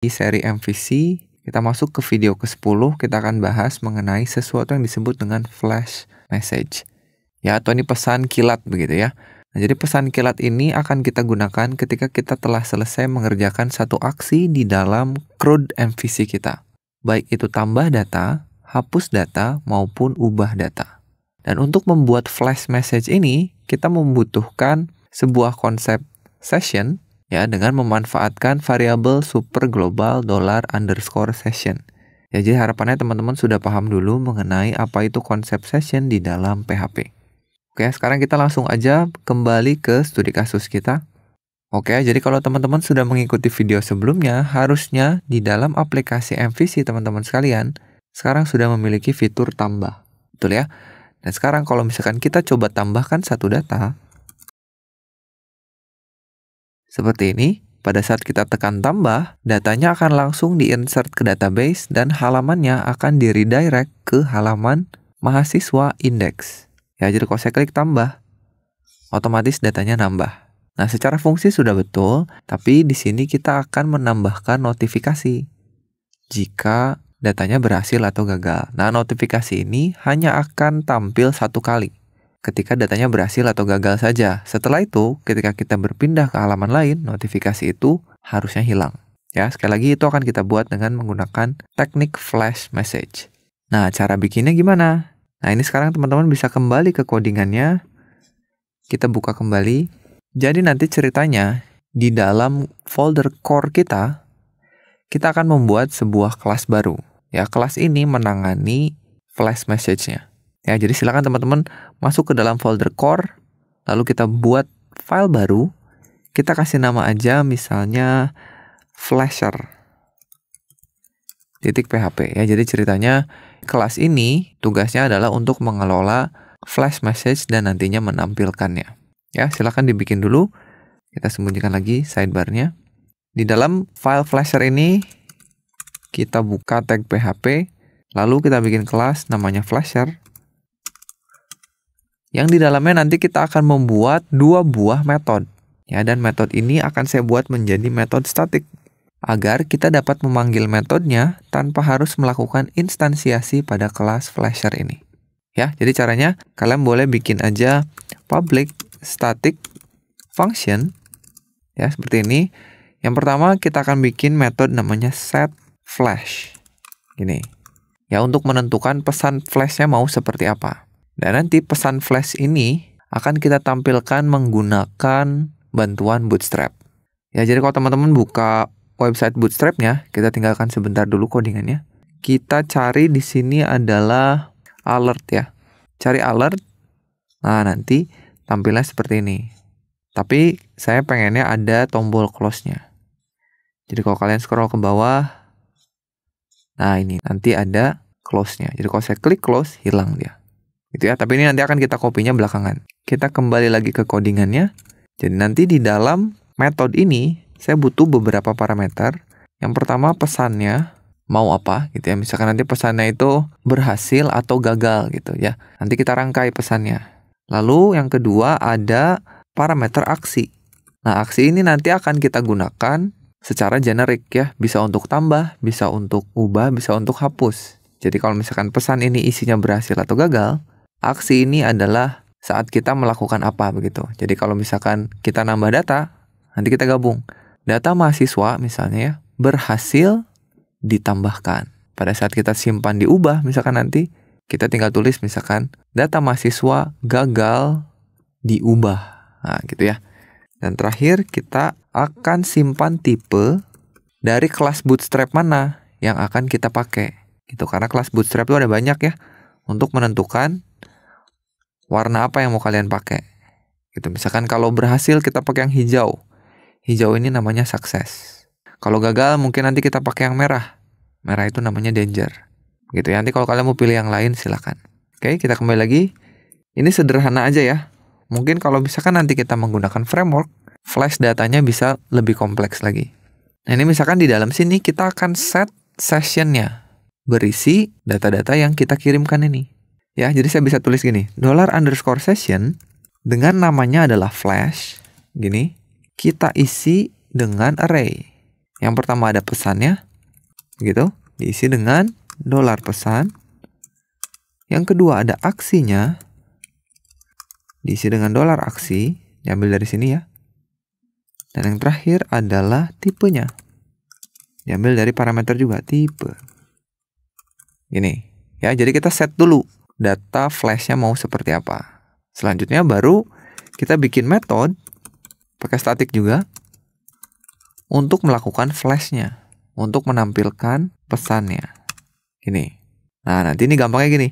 Di seri MVC, kita masuk ke video ke-10, kita akan bahas mengenai sesuatu yang disebut dengan flash message. Ya, atau ini pesan kilat begitu ya. Nah, jadi pesan kilat ini akan kita gunakan ketika kita telah selesai mengerjakan satu aksi di dalam CRUD MVC kita. Baik itu tambah data, hapus data, maupun ubah data. Dan untuk membuat flash message ini, kita membutuhkan sebuah konsep session ya, dengan memanfaatkan variabel super global $_session. Ya, jadi harapannya teman-teman sudah paham dulu mengenai apa itu konsep session di dalam PHP. Oke, sekarang kita langsung aja kembali ke studi kasus kita. Oke, jadi kalau teman-teman sudah mengikuti video sebelumnya, harusnya di dalam aplikasi MVC teman-teman sekalian, sekarang sudah memiliki fitur tambah. Betul ya? Dan sekarang kalau misalkan kita coba tambahkan satu data, seperti ini, pada saat kita tekan tambah, datanya akan langsung di-insert ke database dan halamannya akan di-redirect ke halaman mahasiswa index. Ya, jadi kalau saya klik tambah, otomatis datanya nambah. Nah, secara fungsi sudah betul, tapi di sini kita akan menambahkan notifikasi jika datanya berhasil atau gagal. Nah, notifikasi ini hanya akan tampil satu kali, ketika datanya berhasil atau gagal saja. Setelah itu, ketika kita berpindah ke halaman lain, notifikasi itu harusnya hilang. Ya, sekali lagi itu akan kita buat dengan menggunakan teknik flash message. Nah, cara bikinnya gimana? Nah, ini sekarang teman-teman bisa kembali ke codingannya. Kita buka kembali. Jadi nanti ceritanya, di dalam folder core kita akan membuat sebuah kelas baru. Ya, kelas ini menangani flash message-nya. Ya, jadi silakan teman-teman masuk ke dalam folder core, lalu kita buat file baru, kita kasih nama aja misalnya flasher.php. Ya, jadi ceritanya kelas ini tugasnya adalah untuk mengelola flash message dan nantinya menampilkannya. Ya, silakan dibikin dulu. Kita sembunyikan lagi sidebar-nya. Di dalam file flasher ini kita buka tag PHP, lalu kita bikin kelas namanya flasher. Yang di dalamnya nanti kita akan membuat dua buah metode. Ya, dan metode ini akan saya buat menjadi metode statik agar kita dapat memanggil metodenya tanpa harus melakukan instansiasi pada kelas flasher ini. Ya, jadi caranya kalian boleh bikin aja public static function ya, seperti ini. Yang pertama kita akan bikin metode namanya setFlash. Gini. Ya, untuk menentukan pesan flash-nya mau seperti apa. Dan nanti pesan flash ini akan kita tampilkan menggunakan bantuan Bootstrap. Ya, jadi kalau teman-teman buka website Bootstrap-nya, kita tinggalkan sebentar dulu codingannya. Kita cari di sini adalah alert ya. Cari alert. Nah, nanti tampilnya seperti ini. Tapi saya pengennya ada tombol close-nya. Jadi kalau kalian scroll ke bawah, nah ini nanti ada close-nya. Jadi kalau saya klik close, hilang dia. Gitu ya, tapi ini nanti akan kita copy-nya belakangan. Kita kembali lagi ke codingannya. Jadi nanti di dalam metode ini saya butuh beberapa parameter. Yang pertama pesannya mau apa gitu ya. Misalkan nanti pesannya itu berhasil atau gagal gitu ya. Nanti kita rangkai pesannya. Lalu yang kedua ada parameter aksi. Nah, aksi ini nanti akan kita gunakan secara generik ya. Bisa untuk tambah, bisa untuk ubah, bisa untuk hapus. Jadi kalau misalkan pesan ini isinya berhasil atau gagal, aksi ini adalah saat kita melakukan apa begitu. Jadi kalau misalkan kita nambah data, nanti kita gabung. Data mahasiswa misalnya ya, berhasil ditambahkan. Pada saat kita simpan diubah, misalkan nanti kita tinggal tulis misalkan data mahasiswa gagal diubah. Nah, gitu ya. Dan terakhir kita akan simpan tipe dari kelas Bootstrap mana yang akan kita pakai. Gitu, karena kelas Bootstrap itu ada banyak ya untuk menentukan warna apa yang mau kalian pakai. Gitu. Misalkan kalau berhasil kita pakai yang hijau. Hijau ini namanya sukses. Kalau gagal mungkin nanti kita pakai yang merah. Merah itu namanya danger. Gitu ya. Nanti kalau kalian mau pilih yang lain silakan. Oke, kita kembali lagi. Ini sederhana aja ya. Mungkin kalau misalkan nanti kita menggunakan framework, flash datanya bisa lebih kompleks lagi. Nah, ini misalkan di dalam sini kita akan set session-nya berisi data-data yang kita kirimkan ini. Ya, jadi saya bisa tulis gini, $_session dengan namanya adalah flash, gini, kita isi dengan array. Yang pertama ada pesannya, gitu, diisi dengan $pesan. Yang kedua ada aksinya, diisi dengan $aksi, diambil dari sini ya. Dan yang terakhir adalah tipenya, diambil dari parameter juga, tipe. Gini, ya, jadi kita set dulu data flashnya mau seperti apa. Selanjutnya baru kita bikin metode, pakai static juga, untuk melakukan flashnya, untuk menampilkan pesannya. Gini. Nah, nanti ini gampangnya gini.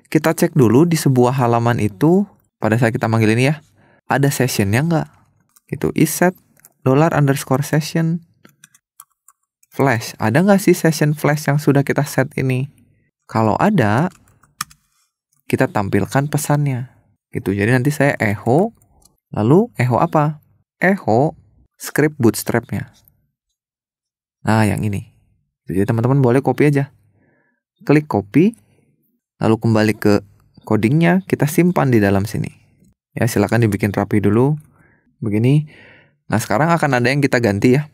Kita cek dulu di sebuah halaman itu, pada saat kita manggil ini ya, ada sessionnya nggak? Gitu, isSet $_session flash. Ada nggak sih session flash yang sudah kita set ini? Kalau ada, kita tampilkan pesannya. Gitu, jadi nanti saya echo, lalu echo apa? Echo script bootstrap-nya. Nah, yang ini. Jadi teman-teman boleh copy aja. Klik copy, lalu kembali ke codingnya, kita simpan di dalam sini. Ya, silakan dibikin rapi dulu. Begini. Nah, sekarang akan ada yang kita ganti ya.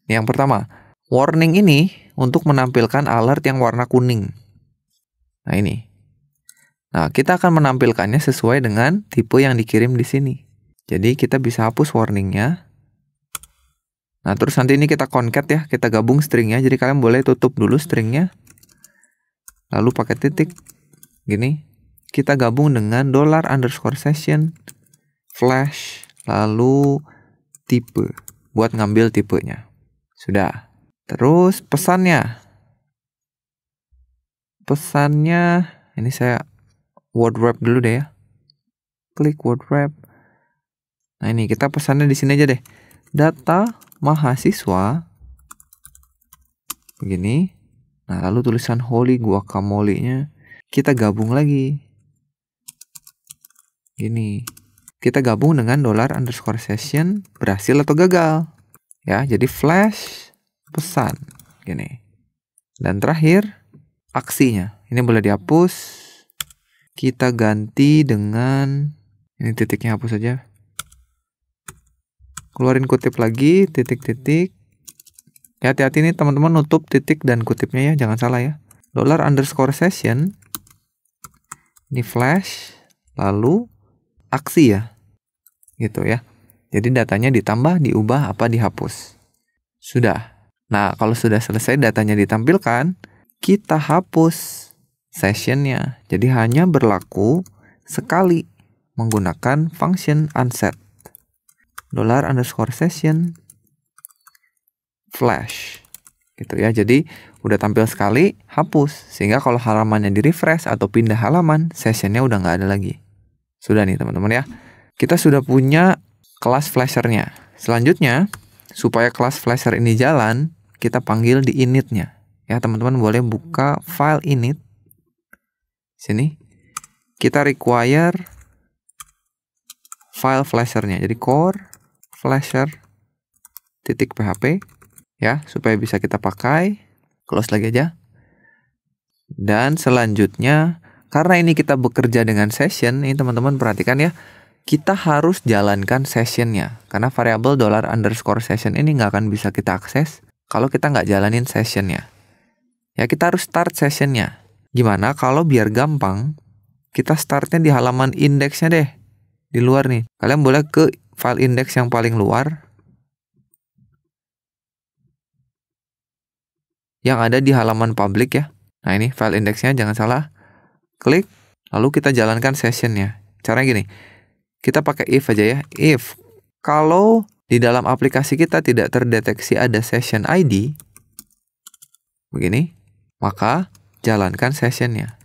Yang pertama, warning ini untuk menampilkan alert yang warna kuning. Nah, ini. Nah, kita akan menampilkannya sesuai dengan tipe yang dikirim di sini. Jadi, kita bisa hapus warningnya. Nah, terus nanti ini kita concat ya, kita gabung stringnya. Jadi kalian boleh tutup dulu stringnya. Lalu pakai titik. Gini. Kita gabung dengan $_session flash. Lalu tipe. Buat ngambil tipenya. Sudah. Terus pesannya. Pesannya, ini saya word wrap dulu deh ya. Klik word wrap. Nah, ini kita pesannya di sini aja deh. Data mahasiswa, begini. Nah, lalu tulisan holy guacamole-nya kita gabung lagi. Gini. Kita gabung dengan $_session berhasil atau gagal. Ya, jadi flash pesan. Gini. Dan terakhir aksinya. Ini boleh dihapus. Kita ganti dengan, ini titiknya hapus saja. Keluarin kutip lagi, titik-titik. Ya, hati-hati nih teman-teman nutup titik dan kutipnya ya, jangan salah ya. $_session. Ini flash, lalu aksi ya. Gitu ya. Jadi datanya ditambah, diubah, apa dihapus. Sudah. Nah, kalau sudah selesai datanya ditampilkan, kita hapus sessionnya. Jadi hanya berlaku sekali menggunakan function unset. $_session flash. Gitu ya. Jadi udah tampil sekali, hapus. Sehingga kalau halamannya di refresh atau pindah halaman, sessionnya udah nggak ada lagi. Sudah nih teman-teman ya. Kita sudah punya kelas flashernya. Selanjutnya, supaya kelas flasher ini jalan, kita panggil di init-nya. Ya, teman-teman boleh buka file init. Sini. Kita require file flasher-nya. Jadi core flasher.php ya, supaya bisa kita pakai. Close lagi aja. Dan selanjutnya, karena ini kita bekerja dengan session, ini teman-teman perhatikan ya, kita harus jalankan sessionnya. Karena variabel $_session ini nggak akan bisa kita akses kalau kita nggak jalanin sessionnya. Ya, kita harus start sessionnya. Gimana kalau biar gampang, kita startnya di halaman indeksnya deh. Di luar nih. Kalian boleh ke file index yang paling luar. Yang ada di halaman public ya. Nah, ini file indexnya, jangan salah. Klik, lalu kita jalankan sessionnya. Caranya gini. Kita pakai if aja ya. If kalau di dalam aplikasi kita tidak terdeteksi ada session ID, begini, maka jalankan sessionnya.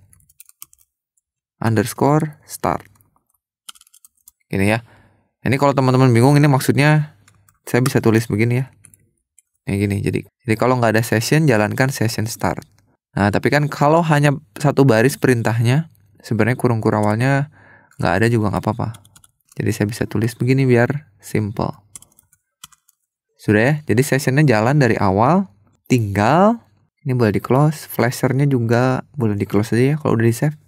_start. Gini ya. Ini kalau teman-teman bingung ini maksudnya, saya bisa tulis begini ya. Kayak gini. Jadi kalau nggak ada session, jalankan session start. Nah, tapi kan kalau hanya satu baris perintahnya, sebenarnya kurung awalnya nggak ada juga nggak apa-apa. Jadi saya bisa tulis begini biar simple. Sudah ya. Jadi sessionnya jalan dari awal. Tinggal, ini boleh di close. Flashernya juga boleh di close aja ya kalau udah di save.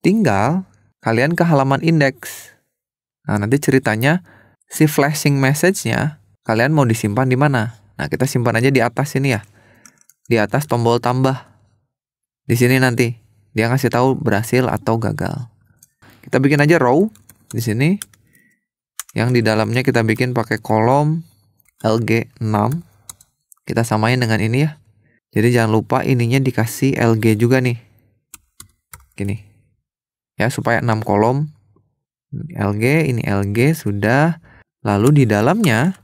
Tinggal kalian ke halaman index. Nah, nanti ceritanya si flashing message-nya kalian mau disimpan di mana? Nah, kita simpan aja di atas sini ya. Di atas tombol tambah. Di sini nanti dia ngasih tahu berhasil atau gagal. Kita bikin aja row di sini. Yang di dalamnya kita bikin pakai kolom LG6. Kita samain dengan ini ya. Jadi jangan lupa ininya dikasih LG juga nih. Gini. Ya, supaya 6 kolom. LG, ini LG sudah. Lalu di dalamnya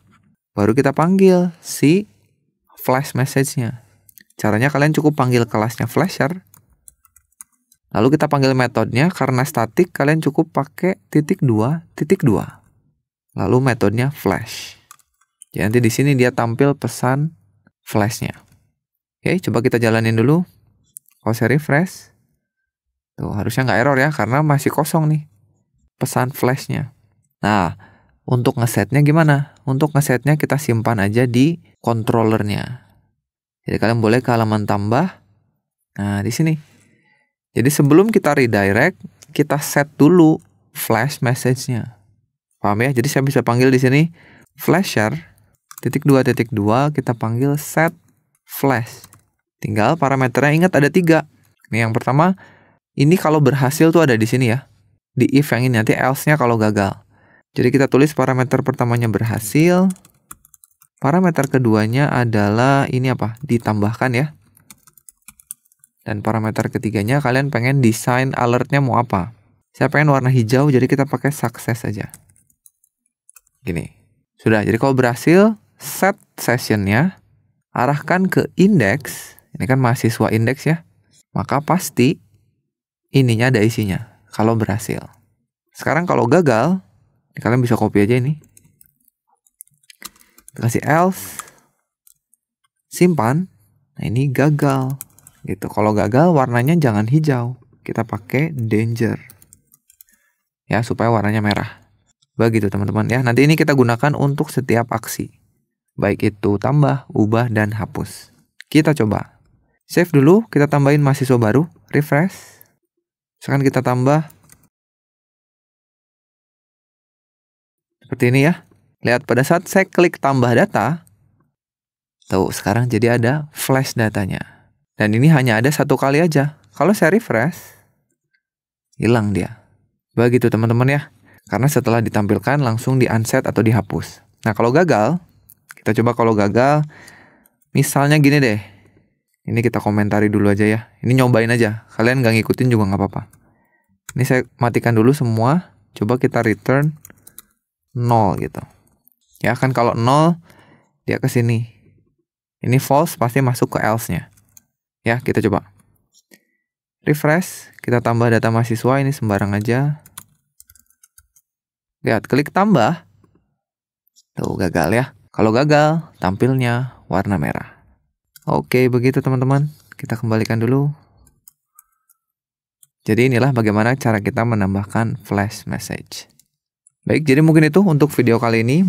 baru kita panggil si flash message-nya. Caranya kalian cukup panggil kelasnya flasher. Lalu kita panggil metodenya, karena statik kalian cukup pakai _2. Lalu metodenya flash. Jadi nanti di sini dia tampil pesan flashnya. Oke, coba kita jalanin dulu. Kalau saya refresh, tuh harusnya nggak error ya, karena masih kosong nih pesan flashnya. Nah, untuk ngesetnya gimana? Untuk ngesetnya kita simpan aja di controllernya. Jadi kalian boleh ke halaman tambah. Nah, di sini. Jadi sebelum kita redirect, kita set dulu flash message-nya. Paham ya? Jadi saya bisa panggil di sini flasher _2, kita panggil set flash. Tinggal parameternya ingat ada 3. Ini yang pertama, ini kalau berhasil tuh ada di sini ya. Di if yang ini, nanti else-nya kalau gagal. Jadi kita tulis parameter pertamanya berhasil. Parameter keduanya adalah ini apa? Ditambahkan ya. Dan parameter ketiganya kalian pengen desain alertnya mau apa? Saya pengen warna hijau, jadi kita pakai success aja. Gini. Sudah, jadi kalau berhasil, set sessionnya, arahkan ke index. Ini kan mahasiswa index ya. Maka pasti ininya ada isinya, kalau berhasil. Sekarang kalau gagal, kalian bisa copy aja ini. Kasih else. Simpan. Nah, ini gagal. Gitu. Kalau gagal warnanya jangan hijau. Kita pakai danger. Ya, supaya warnanya merah. Begitu teman-teman ya. Nanti ini kita gunakan untuk setiap aksi. Baik itu tambah, ubah, dan hapus. Kita coba. Save dulu, kita tambahin mahasiswa baru. Refresh. Sekarang kita tambah. Seperti ini ya. Lihat pada saat saya klik tambah data. Tuh, sekarang jadi ada flash datanya. Dan ini hanya ada 1 kali aja. Kalau saya refresh, hilang dia. Begitu teman-teman ya. Karena setelah ditampilkan langsung di unset atau dihapus. Nah, kalau gagal, kita coba kalau gagal, misalnya gini deh. Ini kita komentari dulu aja ya. Ini nyobain aja. Kalian nggak ngikutin juga nggak apa-apa. Ini saya matikan dulu semua. Coba kita return 0 gitu. Ya kan kalau 0, dia ke sini. Ini false, pasti masuk ke else-nya. Ya, kita coba. Refresh, kita tambah data mahasiswa, ini sembarang aja. Lihat, klik tambah. Tuh, gagal ya. Kalau gagal, tampilnya warna merah. Oke, begitu teman-teman. Kita kembalikan dulu. Jadi inilah bagaimana cara kita menambahkan flash message. Baik, jadi mungkin itu untuk video kali ini.